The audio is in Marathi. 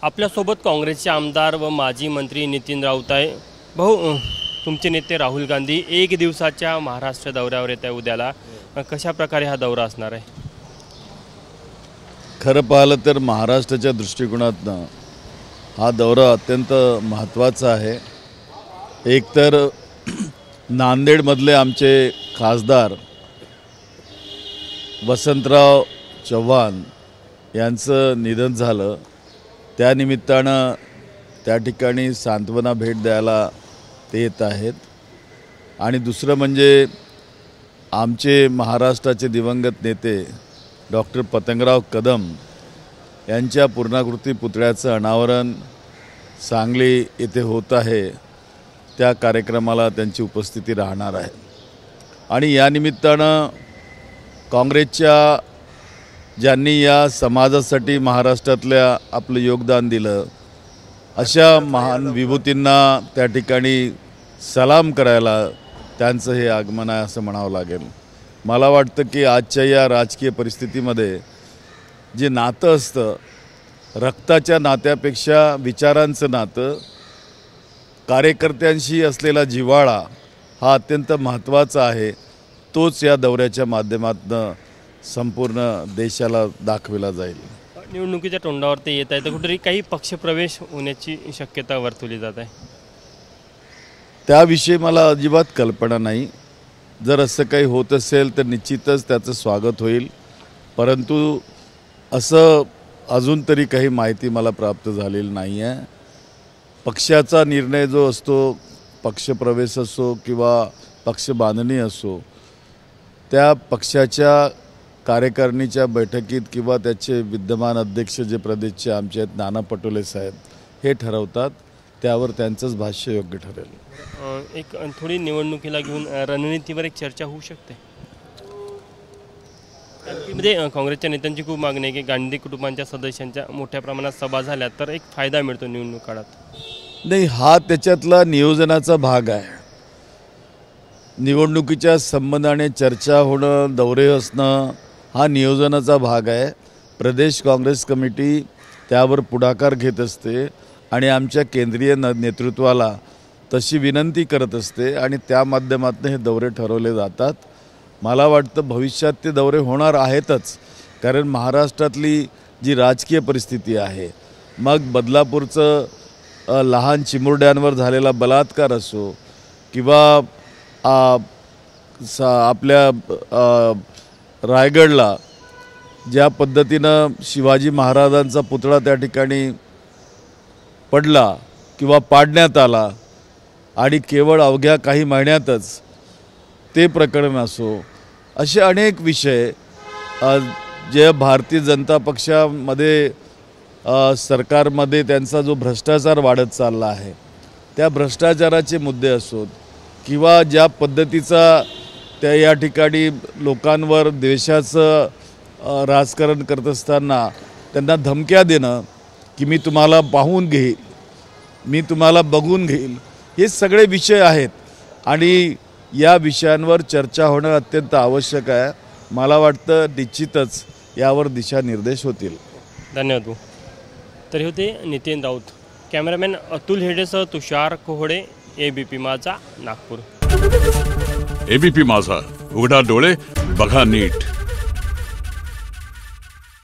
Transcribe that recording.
आपल्यासोबत काँग्रेसचे आमदार व माजी मंत्री नितीन राऊत आहे। भाऊ, तुमचे नेते राहुल गांधी एक दिवसाच्या महाराष्ट्र दौऱ्यावर येत आहे उद्याला, कशा प्रकारे हा दौरा असणार आहे? खरं पाहिलं तर महाराष्ट्राच्या दृष्टिकोनातून हा दौरा अत्यंत महत्त्वाचा आहे। एक तर नांदेडमधले आमचे खासदार वसंतराव चव्हाण यांचं निधन झालं, त्यानिमित्तानं त्या ठिकाणी सांत्वना भेट द्यायला ते येत आहेत। आणि दुसरं म्हणजे आमचे महाराष्ट्राचे दिवंगत नेते डॉक्टर पतंगराव कदम यांच्या पूर्णाकृती पुतळ्याचं अनावरण सांगली येथे होत आहे, त्या कार्यक्रमाला त्यांची उपस्थिती राहणार आहे। आणि या निमित्तानं काँग्रेसच्या ज्यांनी या समाजासाठी महाराष्ट्रातल्या आपलं योगदान दिलं अशा महान विभूतींना त्या ठिकाणी सलाम करायला त्यांचं हे आगमन आहे असं म्हणावं लागेल। मला वाटतं की आजच्या या राजकीय परिस्थितीमध्ये जे नातं असतं, रक्ताच्या नात्यापेक्षा विचारांचं नातं, कार्यकर्त्यांशी असलेला जिव्हाळा हा अत्यंत महत्त्वाचा आहे। तोच या दौऱ्याच्या माध्यमातून संपूर्ण देशाला दाखविला जाईल। निवडणुकीच्या तोंडावर ते येत आहे, तर कुठेतरी काही पक्षप्रवेश होण्याची शक्यता वर्तवली जात आहे। त्याविषयी मला अजिबात कल्पना नाही। जर असं काही होत असेल तर निश्चितच त्याचं स्वागत होईल, परंतु असं अजून तरी काही माहिती मला प्राप्त झालेली नाही आहे। पक्षाचा निर्णय जो असतो, पक्षप्रवेश असो किंवा पक्ष बांधणी असो, त्या पक्षाच्या कार्यकारिणीच्या बैठकीत किंवा त्याचे विद्यमान अध्यक्ष जे प्रदेशचे आमचे आहेत नाना पटोले साहेब, हे ठरवतात, त्यावर त्यांचंच भाष्य योग्य ठरेल। एक थोडी निवडणुकीला घेऊन रणनीतीवर एक चर्चा होऊ शकते। म्हणजे काँग्रेसच्या नेत्यांची खूप मागणी आहे की गांधी कुटुंबांच्या सदस्यांच्या मोठ्या प्रमाणात सभा झाल्या तर एक फायदा मिळतो निवडणूक काळात। नाही, हा त्याच्यातला नियोजनाचा भाग आहे। निवडणुकीच्या संबंधाने चर्चा होणं, दौरे असणं हा नियोजनाचा भाग आहे। प्रदेश काँग्रेस कमिटी त्यावर पुढाकार घेत असते आणि आमच्या केंद्रीय नेतृत्वाला तशी विनंती करत असते आणि त्या माध्यमातून हे दौरे ठरवले जातात। मला वाटतं भविष्यात ते दौरे होणार आहेतच, कारण महाराष्ट्रातली जी राजकीय परिस्थिती आहे, मग बदलापूरचं लहान चिमुरड्यांवर झालेला बलात्कार असो किंवा आपल्या रायगडला ज्या पद्धतीनं शिवाजी महाराजांचा पुतळा त्या ठिकाणी पडला किंवा पाडण्यात आला आणि केवळ अवघ्या काही महिन्यातच ते प्रकरण असो, असे अनेक विषय जे भारतीय जनता पक्षामध्ये सरकारमध्ये त्यांचा जो भ्रष्टाचार वाढत चालला आहे, त्या भ्रष्टाचाराचे मुद्दे असोत किंवा ज्या पद्धतीचा त्या या ठिकाणी लोकांवर द्वेषाचं राजकारण करत असताना त्यांना धमक्या देणं की मी तुम्हाला पाहून घेईल, मी तुम्हाला बघून घेईल, हे सगळे विषय आहेत आणि या विषयांवर चर्चा होणं अत्यंत आवश्यक आहे। मला वाटतं निश्चितच यावर दिशानिर्देश होतील। धन्यवाद। तर होते नितीन राऊत। कॅमेरामॅन अतुल हेडेसह तुषार कोहडे, ABP माझा, नागपूर। ABP माझा, उघडा डोळे बघा नीट।